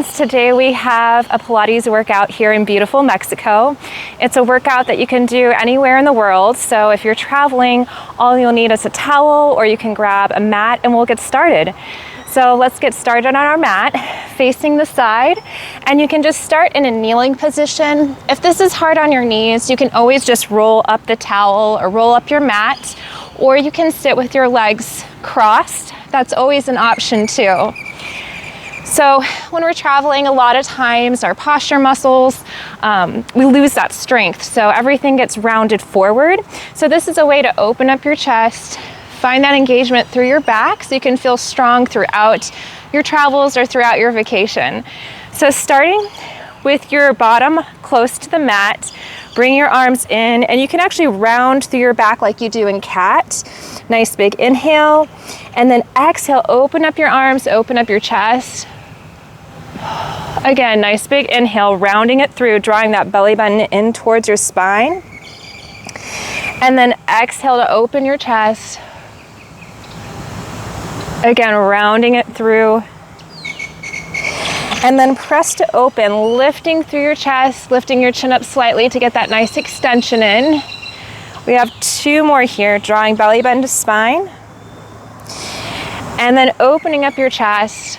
friends, today we have a Pilates workout here in beautiful Mexico. It's a workout that you can do anywhere in the world, so if you're traveling, all you'll need is a towel or you can grab a mat and we'll get started. So let's get started on our mat, facing the side, and you can just start in a kneeling position. If this is hard on your knees, you can always just roll up the towel or roll up your mat, or you can sit with your legs crossed. That's always an option too. So when we're traveling, a lot of times our posture muscles, we lose that strength. So everything gets rounded forward. So this is a way to open up your chest, find that engagement through your back so you can feel strong throughout your travels or throughout your vacation. So starting with your bottom close to the mat, bring your arms in, and you can actually round through your back like you do in cat. Nice big inhale, and then exhale, open up your arms, open up your chest. Again, nice big inhale, rounding it through, drawing that belly button in towards your spine. And then exhale to open your chest. Again, rounding it through. And then press to open, lifting through your chest, lifting your chin up slightly to get that nice extension in. We have two more here, drawing belly button to spine. And then opening up your chest.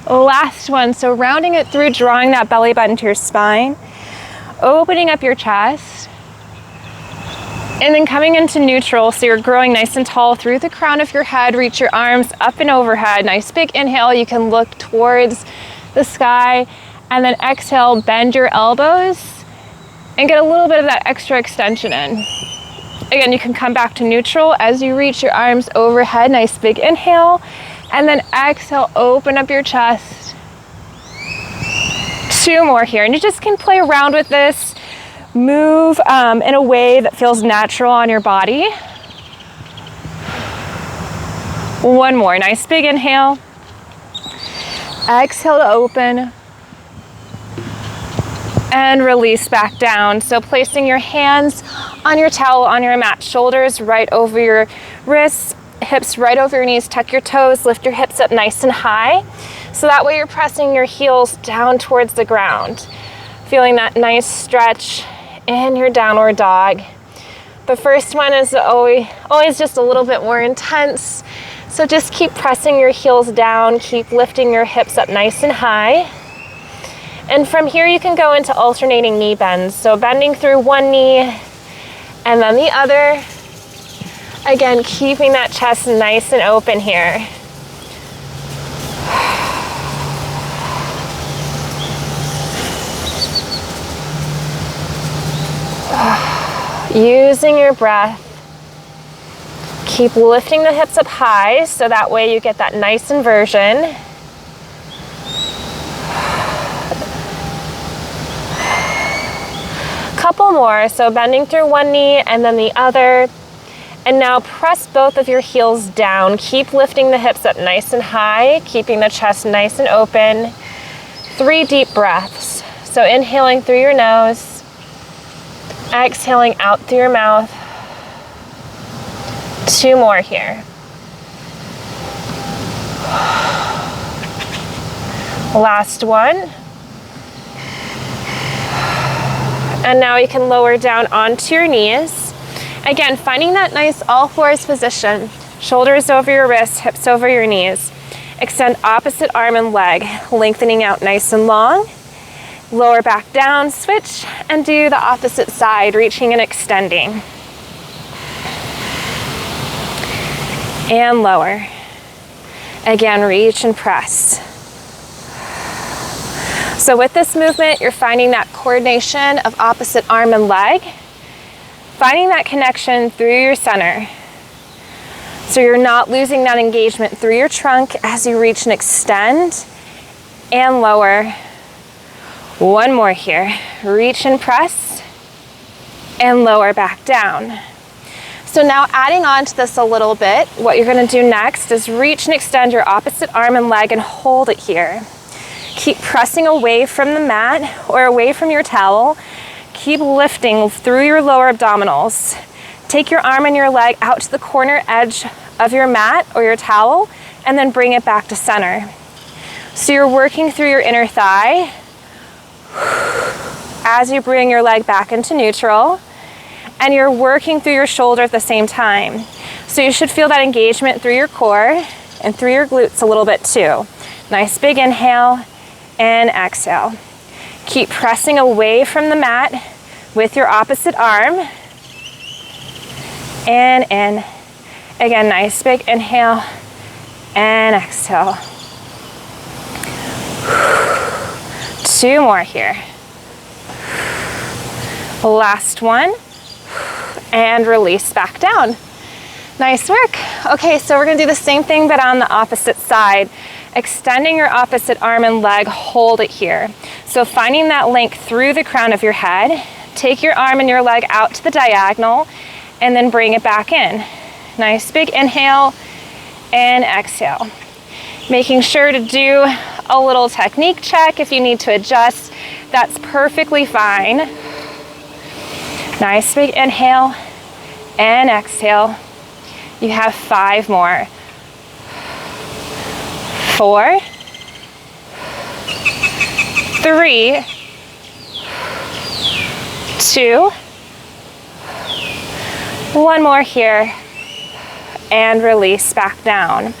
Last one, so rounding it through, drawing that belly button to your spine. Opening up your chest. And then coming into neutral, so you're growing nice and tall through the crown of your head. Reach your arms up and overhead. Nice big inhale, you can look towards the sky, and then exhale, bend your elbows and get a little bit of that extra extension in. Again, you can come back to neutral as you reach your arms overhead. Nice big inhale, and then exhale, open up your chest. Two more here, and you just can play around with this. Move in a way that feels natural on your body. One more, nice big inhale. Exhale to open. And release back down. So placing your hands on your towel, on your mat, shoulders right over your wrists, hips right over your knees, tuck your toes, lift your hips up nice and high. So that way you're pressing your heels down towards the ground. Feeling that nice stretch in your downward dog. The first one is always just a little bit more intense. So just keep pressing your heels down, keep lifting your hips up nice and high. And from here you can go into alternating knee bends. So bending through one knee and then the other. Again, keeping that chest nice and open here. Using your breath. Keep lifting the hips up high so that way you get that nice inversion. Couple more, so bending through one knee and then the other. And now press both of your heels down. Keep lifting the hips up nice and high, keeping the chest nice and open. 3 deep breaths. So inhaling through your nose, exhaling out through your mouth. 2 more here. Last one. And now you can lower down onto your knees. Again, finding that nice all fours position. Shoulders over your wrists, hips over your knees. Extend opposite arm and leg, lengthening out nice and long. Lower back down, switch, and do the opposite side, reaching and extending. And lower. Again, reach and press. So with this movement, you're finding that coordination of opposite arm and leg, finding that connection through your center. So you're not losing that engagement through your trunk as you reach and extend, and lower. One more here. Reach and press, and lower back down. So now adding on to this a little bit, what you're gonna do next is reach and extend your opposite arm and leg and hold it here. Keep pressing away from the mat or away from your towel. Keep lifting through your lower abdominals. Take your arm and your leg out to the corner edge of your mat or your towel, and then bring it back to center. So you're working through your inner thigh as you bring your leg back into neutral, and you're working through your shoulder at the same time. So you should feel that engagement through your core and through your glutes a little bit too. Nice big inhale and exhale. Keep pressing away from the mat with your opposite arm. And in. Again, nice big inhale and exhale. 2 more here. Last one. And release back down. Nice work. Okay, so we're gonna do the same thing but on the opposite side. Extending your opposite arm and leg, hold it here. So finding that length through the crown of your head, take your arm and your leg out to the diagonal and then bring it back in. Nice big inhale and exhale. Making sure to do a little technique check if you need to adjust, that's perfectly fine. Nice big inhale and exhale. You have 5 more. 4, 3, 2, 1 more here, and release back down.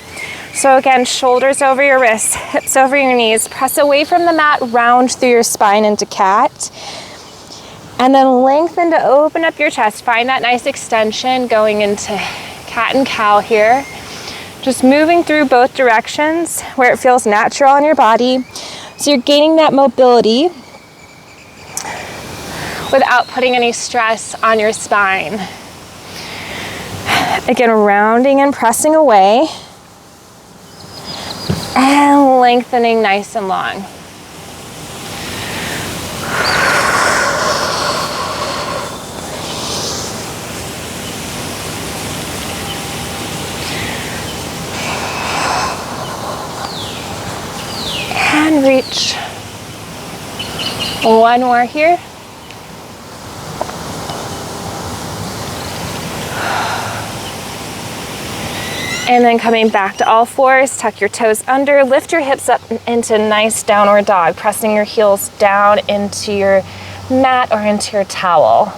So again, shoulders over your wrists, hips over your knees, press away from the mat, round through your spine into cat, and then lengthen to open up your chest. Find that nice extension going into cat and cow here. Just moving through both directions where it feels natural on your body. So you're gaining that mobility without putting any stress on your spine. Again, rounding and pressing away and lengthening nice and long. And reach. 1 more here. And then coming back to all fours, tuck your toes under, lift your hips up into nice downward dog, pressing your heels down into your mat or into your towel.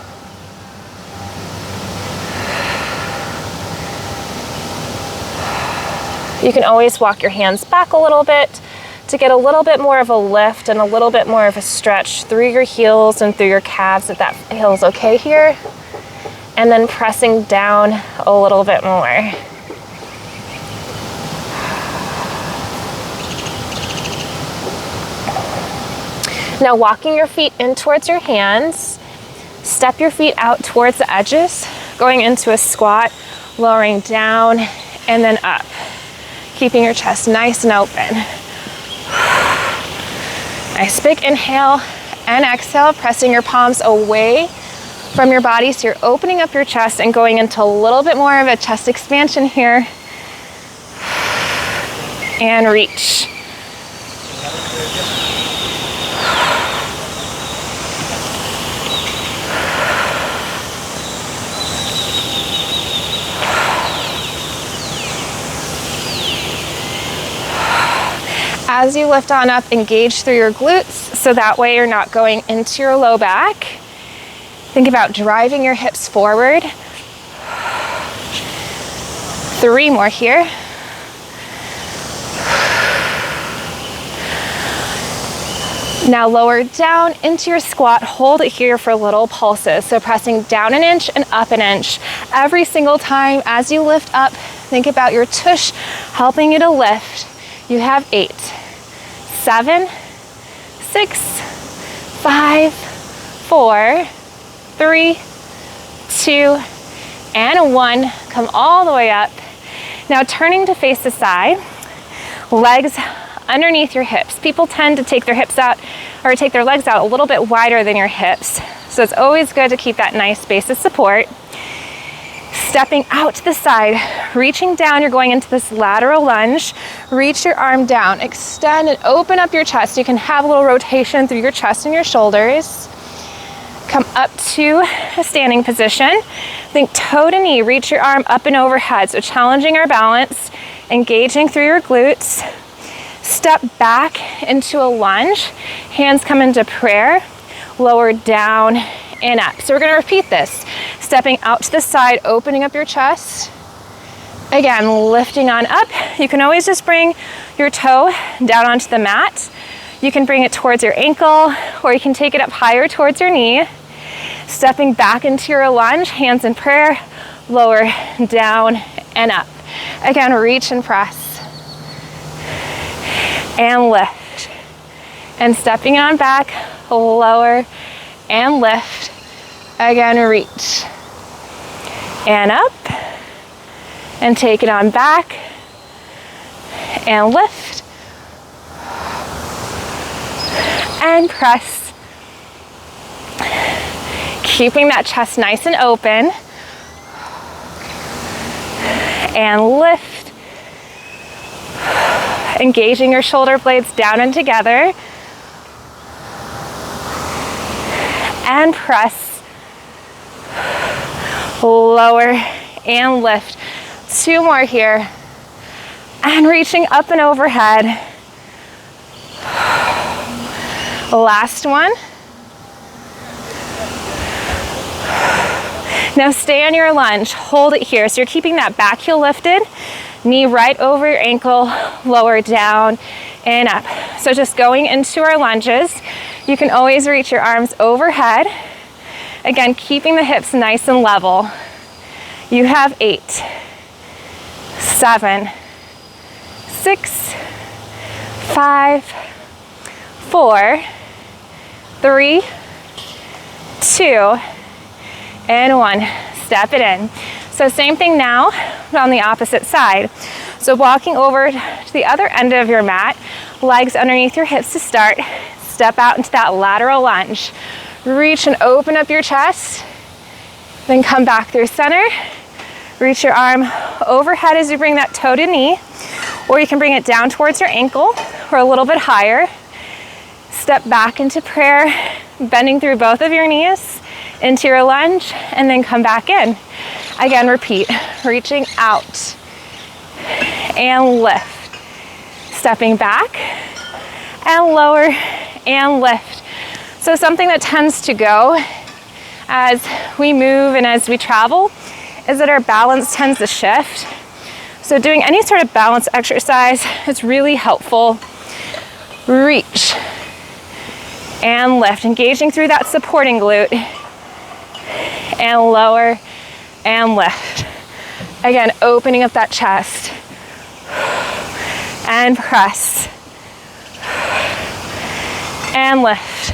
You can always walk your hands back a little bit to get a little bit more of a lift and a little bit more of a stretch through your heels and through your calves if that feels okay here. And then pressing down a little bit more. Now walking your feet in towards your hands, step your feet out towards the edges, going into a squat, lowering down and then up. Keeping your chest nice and open. Nice big inhale and exhale, pressing your palms away from your body so you're opening up your chest and going into a little bit more of a chest expansion here. And reach. As you lift on up, engage through your glutes so that way you're not going into your low back. Think about driving your hips forward. 3 more here. Now lower down into your squat, hold it here for little pulses. So pressing down an inch and up an inch. Every single time as you lift up, think about your tush helping you to lift. You have 8, 7, 6, 5, 4, 3, 2, and 1. Come all the way up. Now turning to face the side, legs underneath your hips. People tend to take their hips out or take their legs out a little bit wider than your hips. So it's always good to keep that nice base of support. Stepping out to the side, reaching down, you're going into this lateral lunge. Reach your arm down, extend and open up your chest. You can have a little rotation through your chest and your shoulders. Come up to a standing position. Think toe to knee, reach your arm up and overhead. So challenging our balance, engaging through your glutes. Step back into a lunge. Hands come into prayer, lower down and up. So we're gonna repeat this. Stepping out to the side, opening up your chest. Again, lifting on up. You can always just bring your toe down onto the mat. You can bring it towards your ankle, or you can take it up higher towards your knee. Stepping back into your lunge, hands in prayer, lower, down, and up. Again, reach and press. And lift. And stepping on back, lower, and lift. Again, reach. And up. And take it on back. And lift. And press. Keeping that chest nice and open. And lift. Engaging your shoulder blades down and together. And press. Lower and lift. 2 more here. And reaching up and overhead. Last one. Now stay on your lunge. Hold it here. So you're keeping that back heel lifted. Knee right over your ankle, lower down and up. So just going into our lunges, you can always reach your arms overhead. Again, keeping the hips nice and level. You have 8, 7, 6, 5, 4, 3, 2, and 1. Step it in. So same thing now, but on the opposite side. So walking over to the other end of your mat, legs underneath your hips to start. Step out into that lateral lunge. Reach and open up your chest. Then come back through center. Reach your arm overhead as you bring that toe to knee, or you can bring it down towards your ankle or a little bit higher. Step back into prayer, bending through both of your knees into your lunge, and then come back in. Again, repeat, reaching out and lift. Stepping back and lower and lift. So something that tends to go as we move and as we travel is that our balance tends to shift. So doing any sort of balance exercise is really helpful. Reach and lift, engaging through that supporting glute, and lower and lift. Again, opening up that chest and press and lift.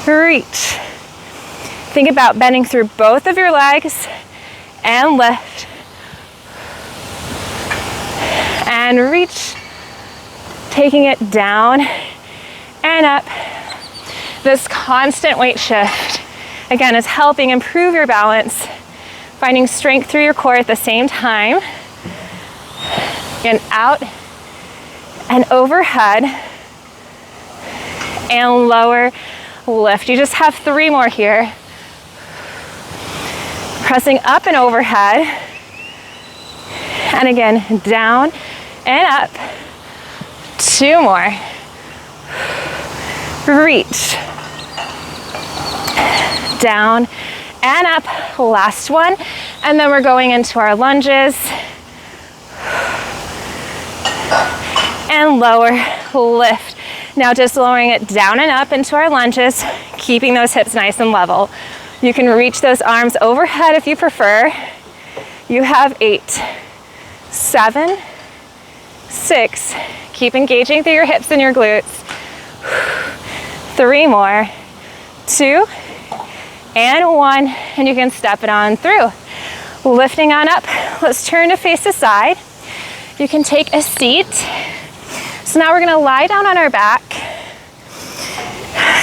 Reach. Think about bending through both of your legs and lift. And reach, taking it down and up. This constant weight shift, again, is helping improve your balance, finding strength through your core at the same time. Again, out and overhead and lower, lift. You just have 3 more here. Pressing up and overhead. And again, down and up. 2 more. Reach. Down and up. Last one. And then we're going into our lunges. And lower, lift. Now just lowering it down and up into our lunges, keeping those hips nice and level. You can reach those arms overhead if you prefer. You have 8, 7, 6. Keep engaging through your hips and your glutes. 3 more. 2 and 1. And you can step it on through. Lifting on up. Let's turn to face the side. You can take a seat. So now we're going to lie down on our back,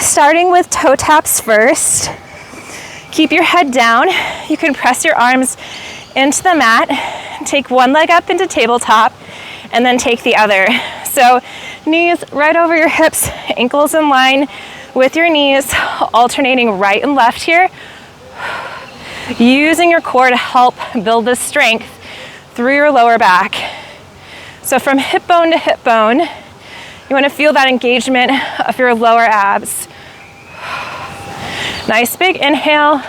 starting with toe taps first. Keep your head down. You can press your arms into the mat. Take one leg up into tabletop and then take the other. So knees right over your hips, ankles in line with your knees, alternating right and left here. Using your core to help build this strength through your lower back. So from hip bone to hip bone, you want to feel that engagement of your lower abs. Nice big inhale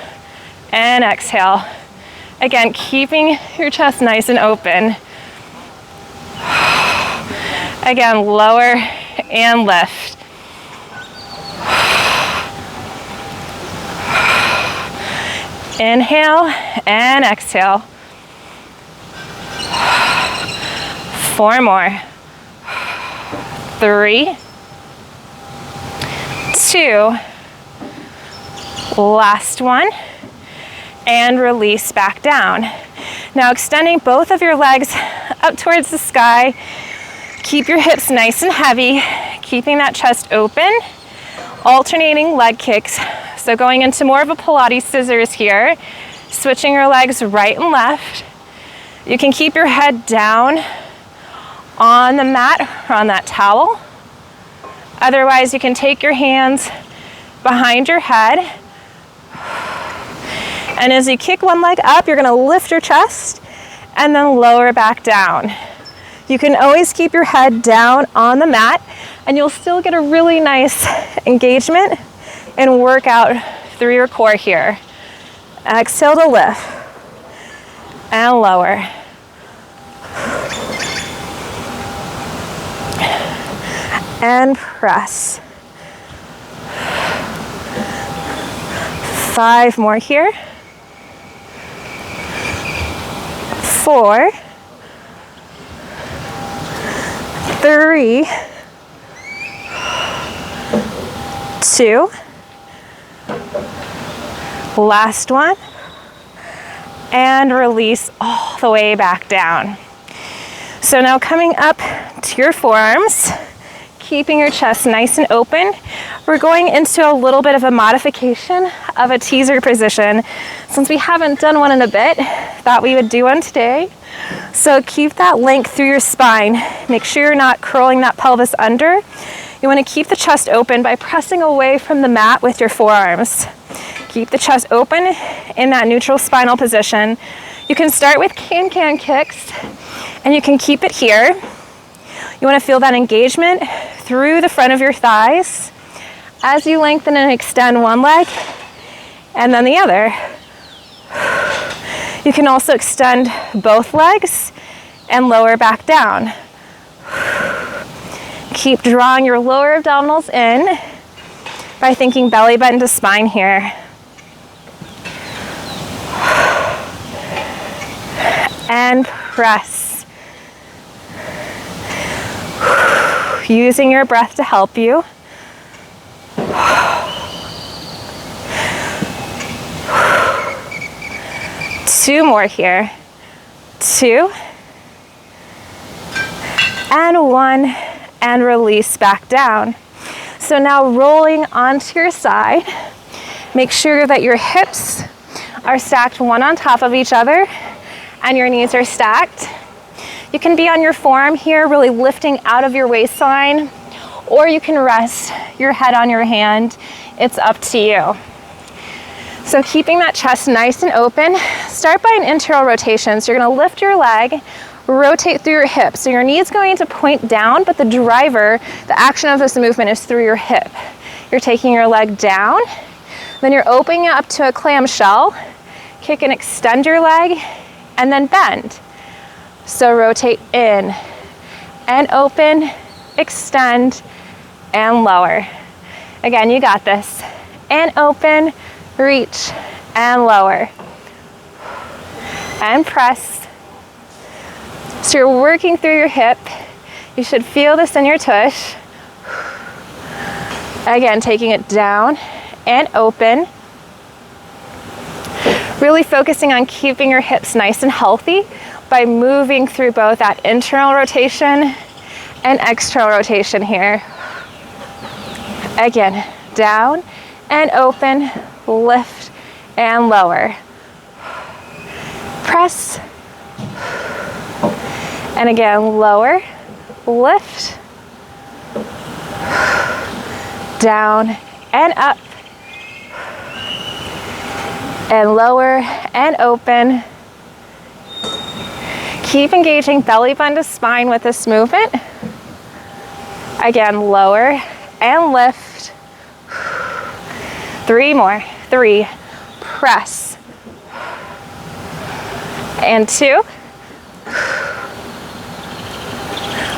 and exhale. Again, keeping your chest nice and open. Again, lower and lift. Inhale and exhale. 4 more. 3, 2, last one, and release back down. Now extending both of your legs up towards the sky. Keep your hips nice and heavy, keeping that chest open, alternating leg kicks. So going into more of a Pilates scissors here, switching your legs right and left. You can keep your head down on the mat or on that towel. Otherwise, you can take your hands behind your head. And as you kick one leg up, you're gonna lift your chest and then lower back down. You can always keep your head down on the mat and you'll still get a really nice engagement and workout through your core here. Exhale to lift and lower. And press. 5 more here. 4, 3, 2, last one, and release all the way back down. So now coming up to your forearms, keeping your chest nice and open, we're going into a little bit of a modification of a teaser position. Since we haven't done one in a bit, thought we would do one today. So keep that length through your spine. Make sure you're not curling that pelvis under. You want to keep the chest open by pressing away from the mat with your forearms. Keep the chest open in that neutral spinal position. You can start with can-can kicks, and you can keep it here. You want to feel that engagement through the front of your thighs as you lengthen and extend one leg and then the other. You can also extend both legs and lower back down. Keep drawing your lower abdominals in by thinking belly button to spine here. And press. Using your breath to help you. Two more here. 2 and 1, and release back down. So now rolling onto your side, make sure that your hips are stacked one on top of each other and your knees are stacked. You can be on your forearm here, really lifting out of your waistline, or you can rest your head on your hand. It's up to you. So keeping that chest nice and open, start by an internal rotation. So you're gonna lift your leg, rotate through your hip. So your knee is going to point down, but the driver, the action of this movement is through your hip. You're taking your leg down, then you're opening it up to a clamshell, kick and extend your leg, and then bend. So rotate in and open, extend, and lower. Again, you got this. And open, reach, and lower. And press. So you're working through your hip. You should feel this in your tush. Again, taking it down and open. Really focusing on keeping your hips nice and healthy by moving through both that internal rotation and external rotation here. Again, down and open, lift and lower. Press. And again, lower, lift, down and up, and lower and open. Keep engaging belly button to spine with this movement. Again, lower and lift. 3 more. 3, press. And 2.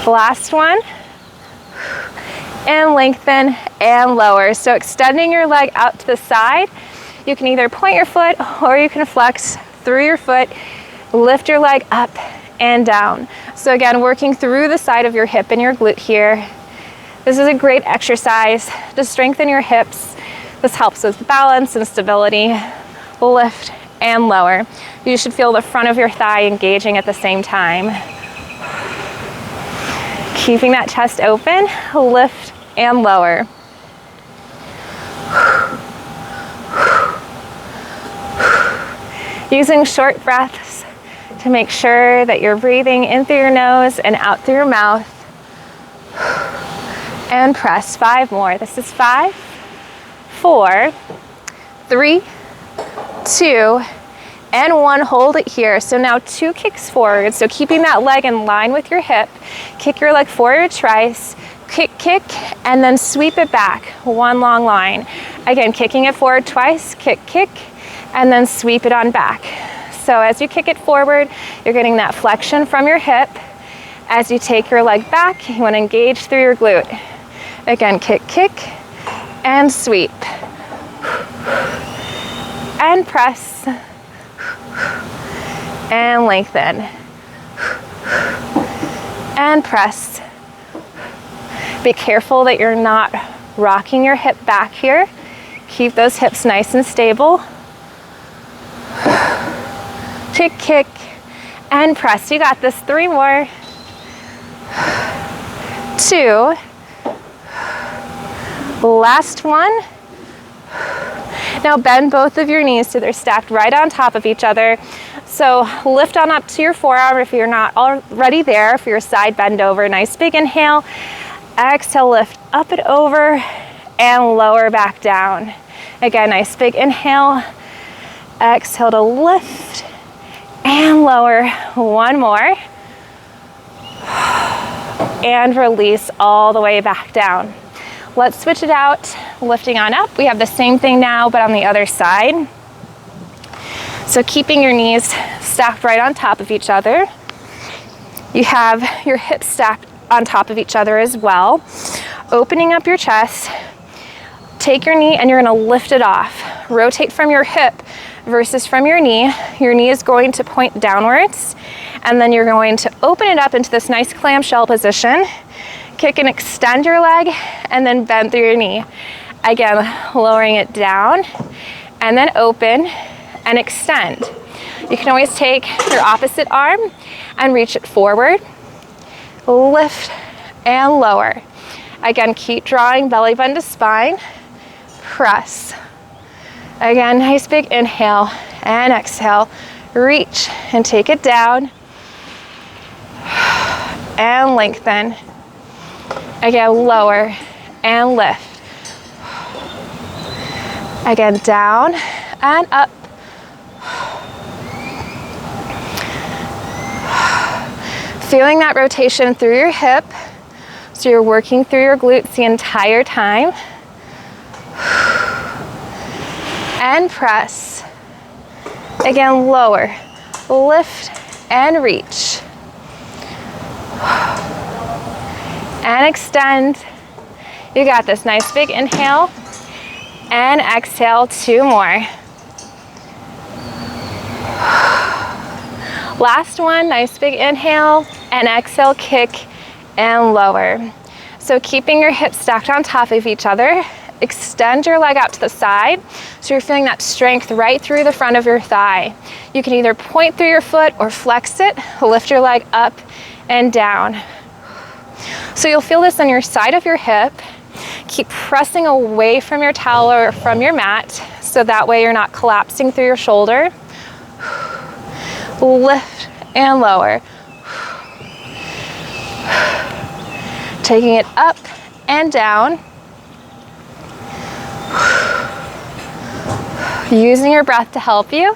Last one. And lengthen and lower. So extending your leg out to the side. You can either point your foot or you can flex through your foot. Lift your leg up and down. So again, working through the side of your hip and your glute here. This is a great exercise to strengthen your hips. This helps with balance and stability. Lift and lower. You should feel the front of your thigh engaging at the same time. Keeping that chest open, lift and lower. Using short breaths to make sure that you're breathing in through your nose and out through your mouth. And press. 5 more. This is 5, 4, 3, 2, and 1. Hold it here. So now 2 kicks forward. So keeping that leg in line with your hip. Kick your leg forward twice. Kick, kick, and then sweep it back. 1 long line. Again, kicking it forward twice. Kick, kick, and then sweep it on back. So as you kick it forward, you're getting that flexion from your hip. As you take your leg back, you want to engage through your glute. Again, kick, kick, and sweep. And press. And lengthen. And press. Be careful that you're not rocking your hip back here. Keep those hips nice and stable. Kick, kick, and press. You got this. 3 more. 2. Last one. Now bend both of your knees so they're stacked right on top of each other. So lift on up to your forearm if you're not already there. For your side bend over, nice big inhale. Exhale, lift up and over and lower back down. Again, nice big inhale. Exhale to lift and lower. 1 more. And release all the way back down. Let's switch it out, lifting on up. We have the same thing now, but on the other side. So keeping your knees stacked right on top of each other. You have your hips stacked on top of each other as well. Opening up your chest. Take your knee and you're gonna lift it off. Rotate from your hip versus from your knee. Your knee is going to point downwards, and then you're going to open it up into this nice clamshell position. Kick and extend your leg, and then bend through your knee. Again, lowering it down, and then open and extend. You can always take your opposite arm and reach it forward. Lift and lower. Again, keep drawing belly button to spine. Press. Again, nice big inhale and exhale. Reach and take it down. And lengthen. Again, lower and lift. Again, down and up. Feeling that rotation through your hip. So you're working through your glutes the entire time. And press. Again, lower, lift, and reach. And extend. You got this. Nice big inhale. And exhale, 2 more. Last one, nice big inhale. And exhale, kick and lower. So keeping your hips stacked on top of each other. Extend your leg out to the side, so you're feeling that strength right through the front of your thigh. You can either point through your foot or flex it, lift your leg up and down. So you'll feel this on your side of your hip. Keep pressing away from your towel or from your mat, so that way you're not collapsing through your shoulder. Lift and lower. Taking it up and down. Using your breath to help you.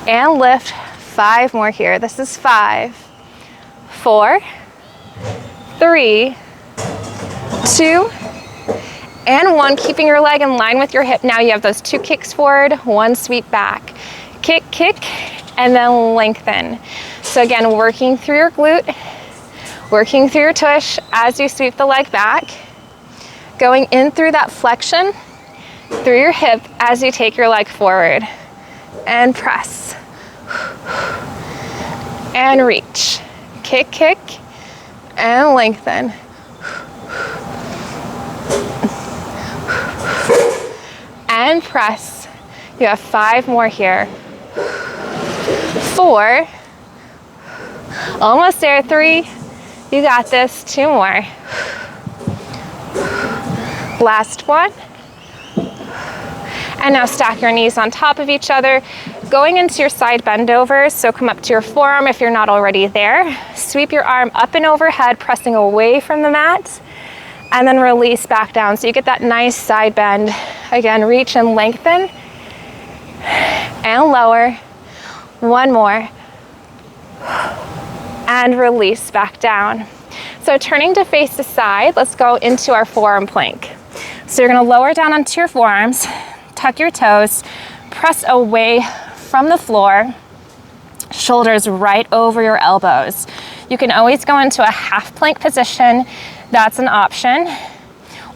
And lift. 5 more here. This is 5, 4, 3, 2, and 1. Keeping your leg in line with your hip. Now you have those 2 kicks forward, 1 sweep back. Kick, kick, and then lengthen. So again, working through your glute, working through your tush as you sweep the leg back, going in through that flexion, through your hip as you take your leg forward. And press. And reach. Kick, kick, and lengthen. And press. You have 5 more here. 4. Almost there. 3. You got this. 2 more. Last one. And now stack your knees on top of each other, going into your side bend overs. So come up to your forearm if you're not already there. Sweep your arm up and overhead, pressing away from the mat, and then release back down. So you get that nice side bend. Again, reach and lengthen, and lower. 1 more, and release back down. So turning to face the side, let's go into our forearm plank. So you're gonna lower down onto your forearms, tuck your toes, press away from the floor, shoulders right over your elbows. You can always go into a half plank position, that's an option,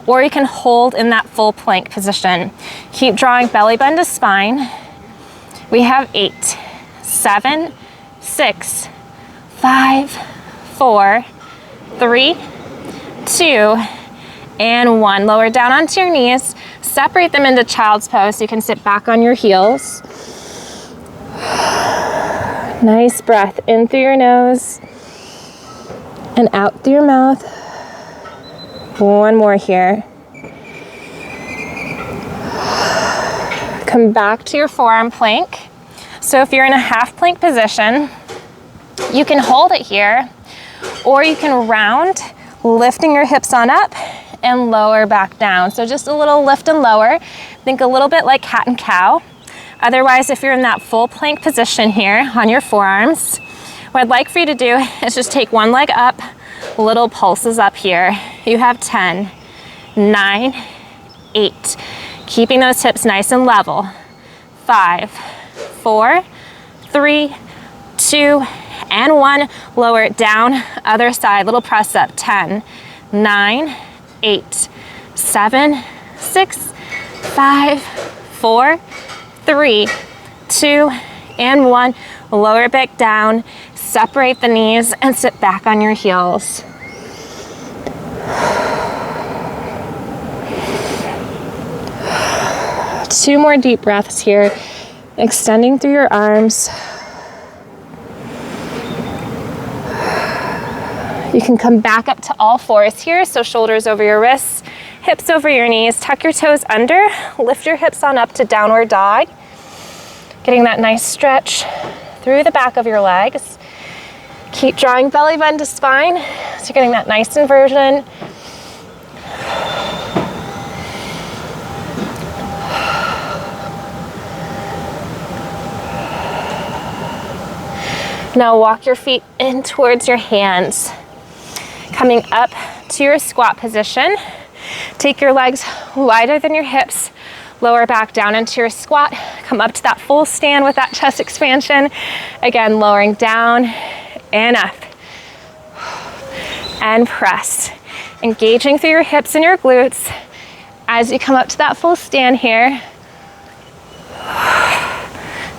or you can hold in that full plank position. Keep drawing belly bend to spine. We have 8, 7, 6, 5, 4, 3, 2, and 1. Lower down onto your knees. Separate them into child's pose so you can sit back on your heels. Nice breath in through your nose and out through your mouth. 1 more here. Come back to your forearm plank. So if you're in a half plank position, you can hold it here, or you can round, lifting your hips on up and lower back down. So just a little lift and lower. Think a little bit like cat and cow. Otherwise, if you're in that full plank position here on your forearms, what I'd like for you to do is just take 1 leg up, little pulses up here. You have 10, 9, 8. Keeping those hips nice and level. 5, 4, 3, 2, and 1. Lower it down, other side, little press up. 10, 9, 8, 7, 6, 5, 4, 3, 2, and 1. Lower it back down, separate the knees, and sit back on your heels. Two more deep breaths here, extending through your arms. You can come back up to all fours here, so shoulders over your wrists, hips over your knees, tuck your toes under, lift your hips on up to downward dog, getting that nice stretch through the back of your legs. Keep drawing belly bend to spine, so you're getting that nice inversion. Now walk your feet in towards your hands. Coming up to your squat position, take your legs wider than your hips, lower back down into your squat, come up to that full stand with that chest expansion. Again, lowering down and up. And press. Engaging through your hips and your glutes as you come up to that full stand here.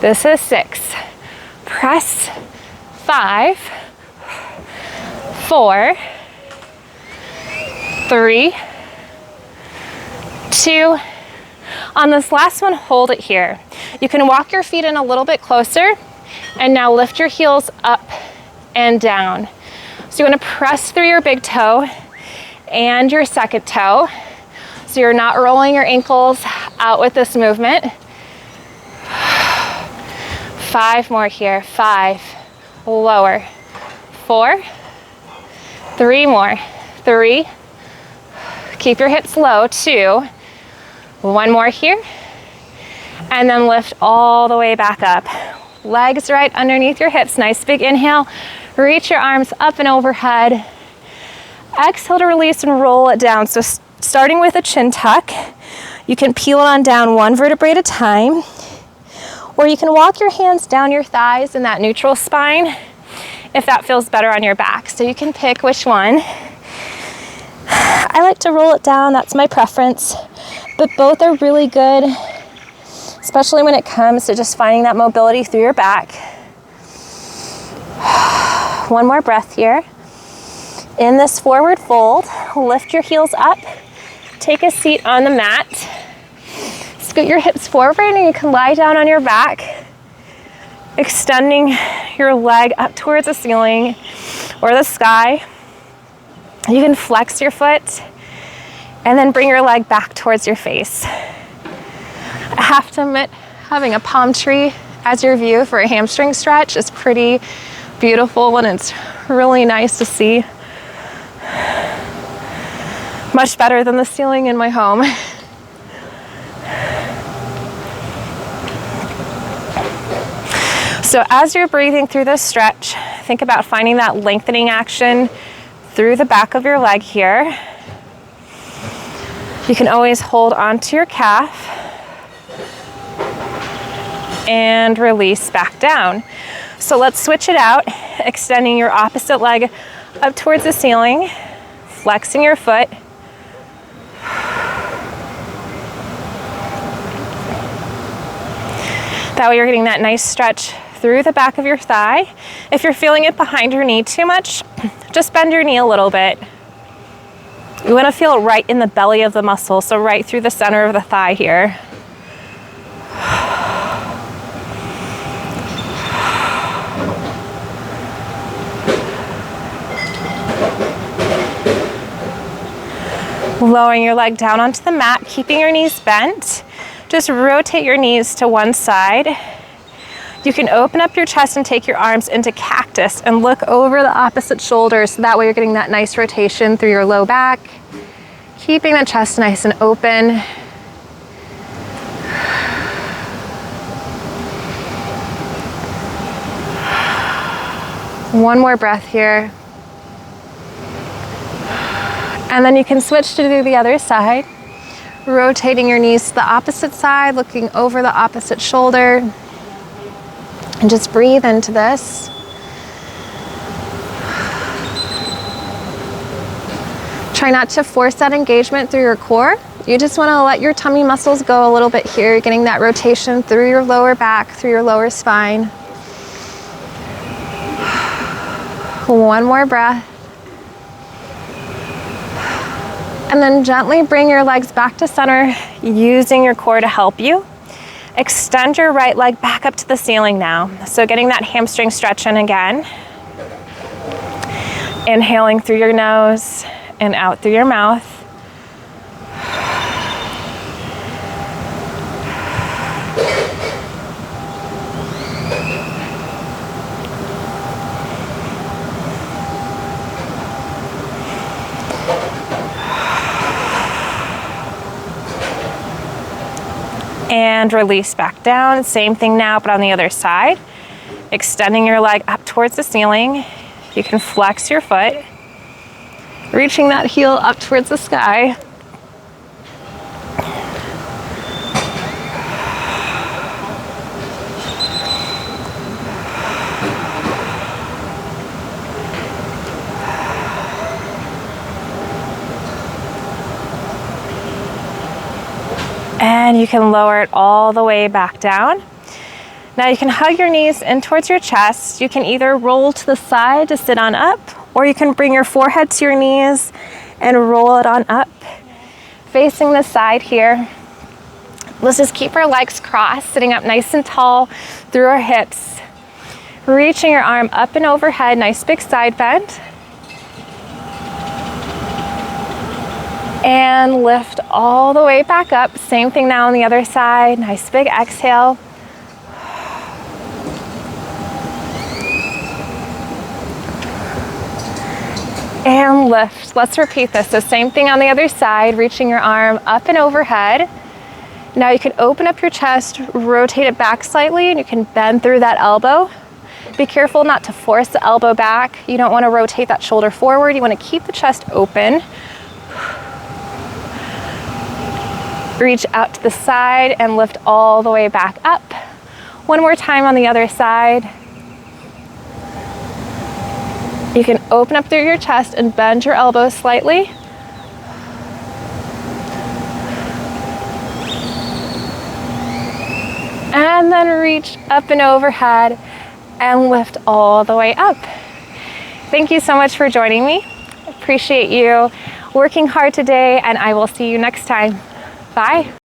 This is 6. Press. 5, 4, 3, 2. On this last one, hold it here. You can walk your feet in a little bit closer, and now lift your heels up and down. So you want to press through your big toe and your second toe, so you're not rolling your ankles out with this movement. 5 more here. 5, lower. 4, 3 more. 3, keep your hips low. 2, 1 more here, and then lift all the way back up. Legs right underneath your hips. Nice big inhale. Reach your arms up and overhead. Exhale to release and roll it down. So starting with a chin tuck, you can peel it on down one vertebrae at a time, or you can walk your hands down your thighs in that neutral spine if that feels better on your back. So you can pick which one. I like to roll it down, that's my preference, but both are really good, especially when it comes to just finding that mobility through your back. One more breath here. In this forward fold, lift your heels up, take a seat on the mat, scoot your hips forward, and you can lie down on your back, extending your leg up towards the ceiling or the sky. You can flex your foot and then bring your leg back towards your face. I have to admit, having a palm tree as your view for a hamstring stretch is pretty beautiful, and it's really nice to see. Much better than the ceiling in my home. So as you're breathing through this stretch, think about finding that lengthening action through the back of your leg here. You can always hold onto your calf and release back down. So let's switch it out, extending your opposite leg up towards the ceiling, flexing your foot. That way you're getting that nice stretch through the back of your thigh. If you're feeling it behind your knee too much, just bend your knee a little bit. You want to feel it right in the belly of the muscle, so right through the center of the thigh here. Lowering your leg down onto the mat, keeping your knees bent. Just rotate your knees to one side. You can open up your chest and take your arms into cactus and look over the opposite shoulder, so that way you're getting that nice rotation through your low back, keeping the chest nice and open. One more breath here. And then you can switch to do the other side, rotating your knees to the opposite side, looking over the opposite shoulder. And just breathe into this. Try not to force that engagement through your core. You just want to let your tummy muscles go a little bit here. You're getting that rotation through your lower back, through your lower spine. One more breath. And then gently bring your legs back to center, using your core to help you. Extend your right leg back up to the ceiling now. So getting that hamstring stretch in again. Inhaling through your nose and out through your mouth. And release back down. Same thing now, but on the other side. Extending your leg up towards the ceiling. You can flex your foot, reaching that heel up towards the sky. And you can lower it all the way back down. Now you can hug your knees in towards your chest. You can either roll to the side to sit on up, or you can bring your forehead to your knees and roll it on up, facing the side here. Let's just keep our legs crossed, sitting up nice and tall through our hips. Reaching your arm up and overhead, nice big side bend. And lift all the way back up. Same thing now on the other side. Nice big exhale. And lift. Let's repeat this. So same thing on the other side, reaching your arm up and overhead. Now you can open up your chest, rotate it back slightly, and you can bend through that elbow. Be careful not to force the elbow back. You don't want to rotate that shoulder forward. You want to keep the chest open. Reach out to the side and lift all the way back up. One more time on the other side. You can open up through your chest and bend your elbows slightly. And then reach up and overhead and lift all the way up. Thank you so much for joining me. Appreciate you working hard today, and I will see you next time. Bye.